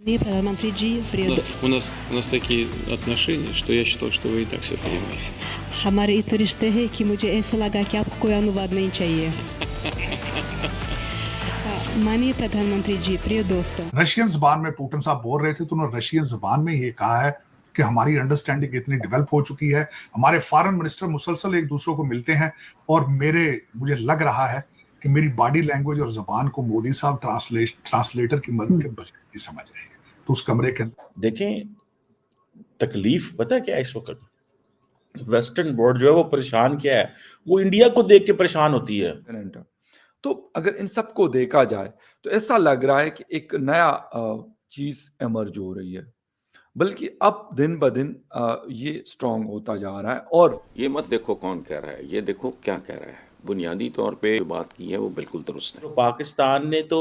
प्रधानमंत्री जी, У нас такие отношения, что я считал, что вы и так все понимаете. हमारे इतने रिश्ते हैं कि मुझे ऐसा लगा कि आपको कोई अनुवाद नहीं चाहिए। माननीय प्रधानमंत्री जी, प्रिय दोस्तों, रशियन जुबान में पुतिन साहब बोल रहे थे तो उन्होंने रशियन जुबान में ये कहा है कि हमारी अंडरस्टैंडिंग इतनी डेवलप हो चुकी है, हमारे फॉरेन मिनिस्टर मुसलसल एक दूसरे को मिलते हैं और मुझे लग रहा है कि मेरी बॉडी लैंग्वेज और जुबान को मोदी साहब ट्रांसलेटर की मदद के बगैर नहीं समझ रहे हैं। तो उस कमरे के अंदर देखें, तकलीफ पता है क्या है इस वक्त? वेस्टर्न वर्ल्ड जो है वो परेशान क्या है, वो इंडिया को देख के परेशान होती है। तो अगर इन सबको देखा जाए तो ऐसा लग रहा है कि एक नया चीज एमर्ज हो रही है, बल्कि अब दिन ब दिन ये स्ट्रांग होता जा रहा है। और ये मत देखो कौन कह रहा है, ये देखो क्या कह रहा है। बुनियादी तौर पे जो बात की है वो बिल्कुल दुरुस्त है। तो पाकिस्तान ने तो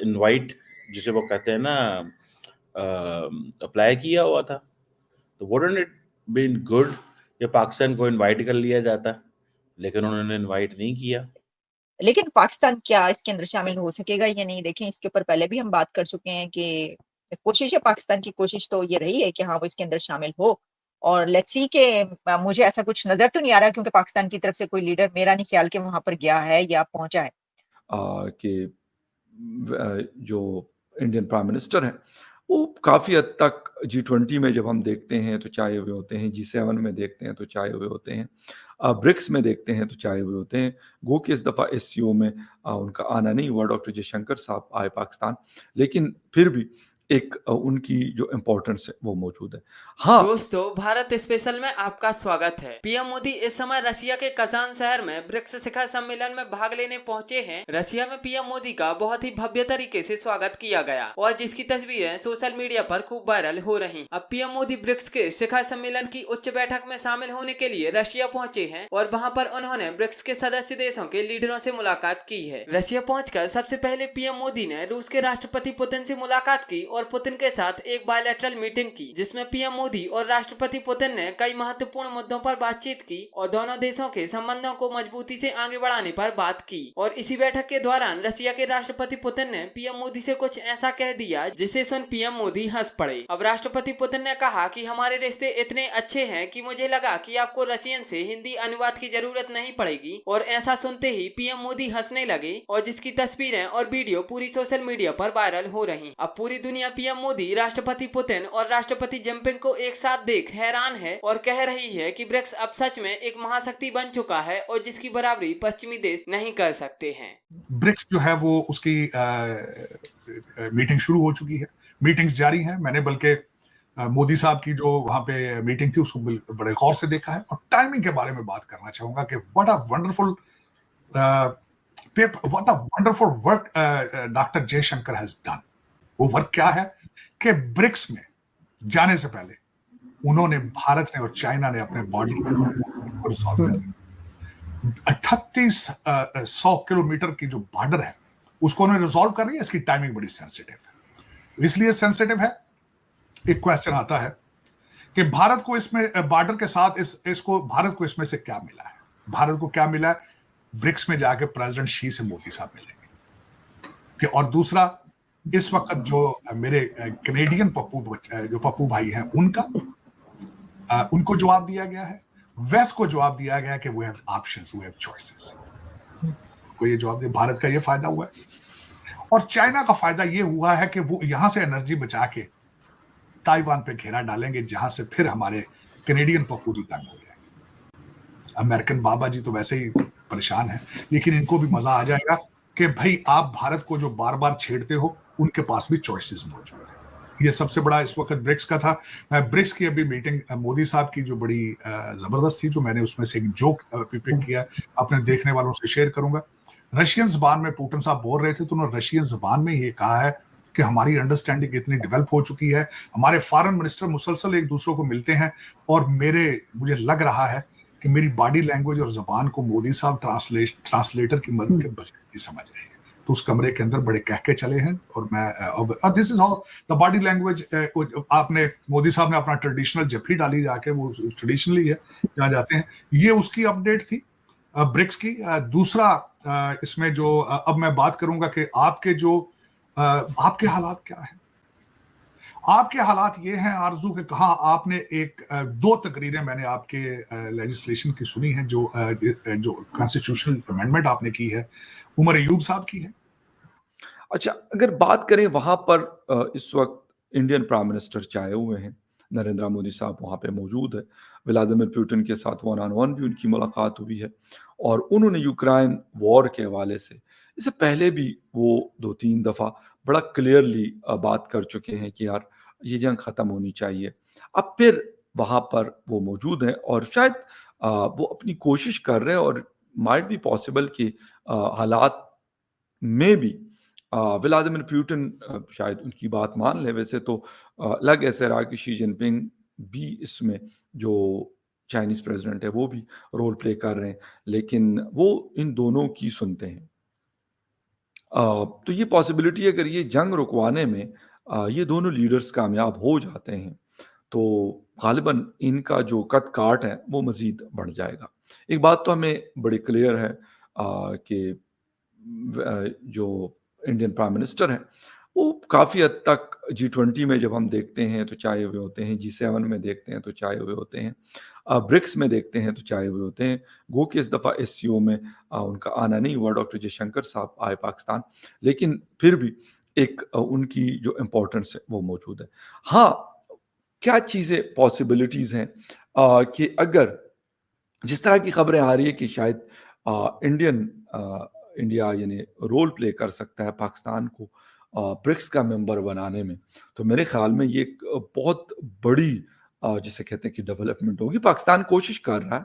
इनवाइट जिसे वो कहते हैं ना अप्लाई किया हुआ था, तो वुडंट इट बीन गुड कि पाकिस्तान को इनवाइट कर लिया जाता, लेकिन उन्होंने इनवाइट नहीं किया। लेकिन पाकिस्तान क्या इसके अंदर शामिल हो सकेगा या नहीं? देखें, इसके ऊपर पहले भी हम बात कर चुके हैं कि कोशिश है, पाकिस्तान की कोशिश तो ये रही है कि हाँ वो इसके अंदर शामिल हो, और लेट्स सी के मुझे ऐसा कुछ नजर तो नहीं आ रहा क्योंकि पाकिस्तान की तरफ से कोई लीडर मेरा नहीं ख्याल कि वहां पर गया है या पहुंचा है। कि जो इंडियन प्राइम मिनिस्टर हैं वो काफ़ी हद तक G20 में जब हम देखते हैं तो चाहे हुए होते हैं, G7 में देखते हैं तो चाहे हुए होते हैं, ब्रिक्स में देखते हैं तो चाहे हुए होते हैं। गो कि इस दफ़ा SCO में उनका आना नहीं हुआ, डॉक्टर जयशंकर साहब आए पाकिस्तान, लेकिन फिर भी एक उनकी जो इम्पोर्टेंस है वो मौजूद है। हाँ दोस्तों, भारत स्पेशल में आपका स्वागत है। पीएम मोदी इस समय रशिया के कजान शहर में ब्रिक्स शिखर सम्मेलन में भाग लेने पहुंचे हैं। रशिया में पीएम मोदी का बहुत ही भव्य तरीके से स्वागत किया गया और जिसकी तस्वीरें सोशल मीडिया पर खूब वायरल हो रही। अब पीएम मोदी ब्रिक्स के शिखर सम्मेलन की उच्च बैठक में शामिल होने के लिए रशिया पहुंचे हैं और वहां पर उन्होंने ब्रिक्स के सदस्य देशों के लीडरों से मुलाकात की है। रशिया पहुंचकर सबसे पहले पीएम मोदी ने रूस के राष्ट्रपति पुतिन से मुलाकात की और पुतिन के साथ एक बायलैटरल मीटिंग की, जिसमें पीएम मोदी और राष्ट्रपति पुतिन ने कई महत्वपूर्ण मुद्दों पर बातचीत की और दोनों देशों के संबंधों को मजबूती से आगे बढ़ाने पर बात की। और इसी बैठक के दौरान रशिया के राष्ट्रपति पुतिन ने पीएम मोदी से कुछ ऐसा कह दिया जिसे सुन पीएम मोदी हंस पड़े। अब राष्ट्रपति पुतिन ने कहा कि हमारे रिश्ते इतने अच्छे हैं कि मुझे लगा कि आपको रशियन से हिंदी अनुवाद की जरूरत नहीं पड़ेगी, और ऐसा सुनते ही पीएम मोदी हंसने लगे और जिसकी तस्वीरें और वीडियो पूरी सोशल मीडिया पर वायरल हो रही। अब पूरी दुनिया पीएम मोदी, राष्ट्रपति पुतिन और राष्ट्रपति जिनपिंग को एक साथ देख हैरान है और कह रही है कि ब्रिक्स अब सच में एक महाशक्ति बन चुका है और जिसकी बराबरी पश्चिमी देश नहीं कर सकते हैं। ब्रिक्स जो है वो उसकी मीटिंग शुरू हो चुकी है, मीटिंग्स जारी हैं। मैंने बल्कि मोदी साहब की जो वहां पे मीटिंग थी उसको बड़े गौर से देखा है और टाइमिंग के बारे में बात करना चाहूंगा कि what a wonderful work doctor Jaishankar has done. वो वर्क क्या है कि ब्रिक्स में जाने से पहले उन्होंने, भारत ने और चाइना ने अपने बॉडी को रिजॉल्व कर 3800 किलोमीटर की जो बॉर्डर है उसको उन्होंने रिजॉल्व कर रही है। इसकी टाइमिंग बड़ी सेंसिटिव है, इसलिए सेंसिटिव है। एक क्वेश्चन आता है कि भारत को इसमें बॉर्डर के साथ इसको भारत को इसमें से क्या मिला है? भारत को क्या मिला है? ब्रिक्स में जाके प्रेसिडेंट शी से मोदी साहब मिलेंगे। और दूसरा, इस वक्त जो मेरे कैनेडियन पप्पू भाई हैं उनको जवाब दिया गया है, वेस्ट को जवाब दिया गया है कि we have options, we have choices. को ये जवाब दिया। भारत का ये फायदा हुआ है और चाइना का फायदा ये हुआ है कि वो यहां से एनर्जी बचा के ताइवान पे घेरा डालेंगे, जहां से फिर हमारे कैनेडियन पप्पू जी तंग हो जाएंगे। अमेरिकन बाबा जी तो वैसे ही परेशान है, लेकिन इनको भी मजा आ जाएगा कि भाई आप भारत को जो बार बार छेड़ते हो उनके पास भी चॉइसेस मौजूद है। ये सबसे बड़ा इस वक्त ब्रिक्स का था। ब्रिक्स की अभी मीटिंग मोदी साहब की जो बड़ी जबरदस्त थी, जो मैंने उसमें से एक जोक पिक किया, अपने देखने वालों से शेयर करूंगा। रशियन जुबान में पुतिन साहब बोल रहे थे तो उन्होंने रशियन जुबान में ये कहा है कि हमारी अंडरस्टैंडिंग इतनी डेवलप हो चुकी है, हमारे फॉरेन मिनिस्टर मुसलसल एक दूसरे को मिलते हैं और मुझे लग रहा है कि मेरी बॉडी लैंग्वेज और जुबान को मोदी साहब ट्रांसलेटर की मदद के बगैर नहीं समझ रहे हैं। तो उस कमरे के अंदर बड़े कह के चले हैं और मैं this is how the body language. आपने मोदी साहब ने अपना ट्रेडिशनल जफरी डाली जाके, वो ट्रेडिशनली है जहाँ जाते हैं। ये उसकी अपडेट थी ब्रिक्स की। दूसरा इसमें जो अब मैं बात करूंगा कि आपके जो आपके हालात क्या है? आपके हालात ये हैं आरजू के, कहा आपने दो तकरीरें मैंने आपके लेजिस्लेशन की सुनी है, जो कॉन्स्टिट्यूशनल अमेंडमेंट आपने की है, उमर अयूब साहब की है। अच्छा, अगर बात करें वहाँ पर इस वक्त इंडियन प्राइम मिनिस्टर चाहे हुए हैं, नरेंद्र मोदी साहब वहाँ पे मौजूद है, व्लादिमीर पुतिन के साथ वन ऑन वन भी उनकी मुलाकात हुई है और उन्होंने यूक्रेन वॉर के हवाले से इससे पहले भी वो 2-3 दफ़ा बड़ा क्लियरली बात कर चुके हैं कि यार ये जंग ख़त्म होनी चाहिए। अब फिर वहाँ पर वो मौजूद हैं और शायद वो अपनी कोशिश कर रहे हैं और माइट बी पॉसिबल कि हालात में भी व्लादिमीर पुतिन शायद उनकी बात मान ले। वैसे तो लग ऐसे रहा कि शी जिनपिंग भी इसमें, जो चाइनीज़ प्रेसिडेंट है, वो भी रोल प्ले कर रहे हैं, लेकिन वो इन दोनों की सुनते हैं। तो ये पॉसिबिलिटी है, अगर ये जंग रुकवाने में ये दोनों लीडर्स कामयाब हो जाते हैं तो ग़ालिबन इनका जो कद-काठ है वो मज़ीद बढ़ जाएगा। एक बात तो हमें बड़ी क्लियर है कि जो इंडियन प्राइम मिनिस्टर हैं वो काफ़ी हद तक G20 में जब हम देखते हैं तो चाहे हुए होते हैं, G7 में देखते हैं तो चाहे हुए होते हैं, ब्रिक्स में देखते हैं तो चाहे हुए होते हैं। गो कि इस दफ़ा SCO में उनका आना नहीं हुआ, डॉक्टर जयशंकर साहब आए पाकिस्तान, लेकिन फिर भी एक उनकी जो इम्पोर्टेंस है वो मौजूद है। हाँ, क्या चीज़ें पॉसिबिलिटीज़ हैं कि अगर जिस तरह की खबरें आ रही है कि शायद इंडिया यानी रोल प्ले कर सकता है पाकिस्तान को ब्रिक्स का मेंबर बनाने में, तो मेरे ख्याल में ये एक बहुत बड़ी जिसे कहते हैं कि डेवलपमेंट होगी। पाकिस्तान कोशिश कर रहा है,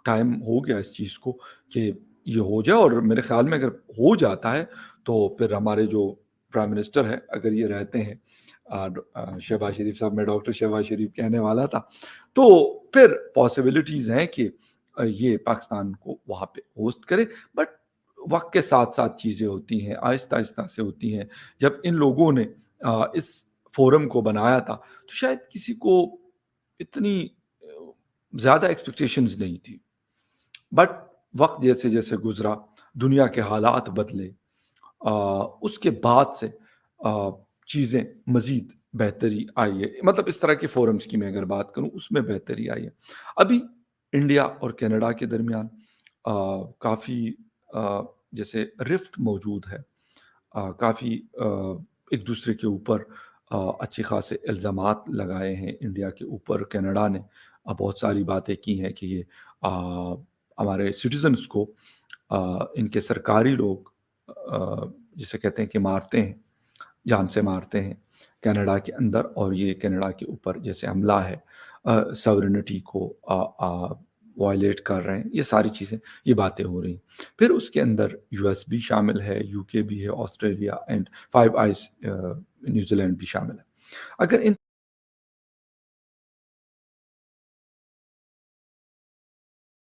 टाइम हो गया इस चीज़ को कि ये हो जाए, और मेरे ख्याल में अगर हो जाता है तो फिर हमारे जो प्राइम मिनिस्टर हैं, अगर ये रहते हैं, शहबाज शरीफ साहब, मैं डॉक्टर शहबाज शरीफ कहने वाला था, तो फिर पॉसिबिलिटीज़ हैं कि ये पाकिस्तान को वहाँ पे होस्ट करे। बट वक्त के साथ साथ चीज़ें होती हैं, आहिस्ता आहिस्ता से होती हैं। जब इन लोगों ने इस फोरम को बनाया था तो शायद किसी को इतनी ज़्यादा एक्सपेक्टेशंस नहीं थी, बट वक्त जैसे जैसे गुजरा, दुनिया के हालात बदले, उसके बाद से चीज़ें मज़ीद बेहतरी आई है। मतलब इस तरह के फोरम्स की मैं अगर बात करूं, उसमें बेहतरी आई है। अभी इंडिया और कनाडा के दरमियान काफ़ी जैसे रिफ्ट मौजूद है, काफ़ी एक दूसरे के ऊपर अच्छे खासे इल्ज़ामात लगाए हैं इंडिया के ऊपर। कनाडा ने बहुत सारी बातें की हैं कि ये हमारे सिटीजन्स को इनके सरकारी लोग जिसे कहते हैं कि मारते हैं, जान से मारते हैं कनाडा के अंदर, और ये कनाडा के ऊपर जैसे हमला है, सॉवरेनिटी को वायलेट कर रहे हैं, ये सारी चीज़ें, ये बातें हो रही हैं। फिर उसके अंदर US भी शामिल है, UK भी है, Australia and five eyes New Zealand भी शामिल है। अगर इन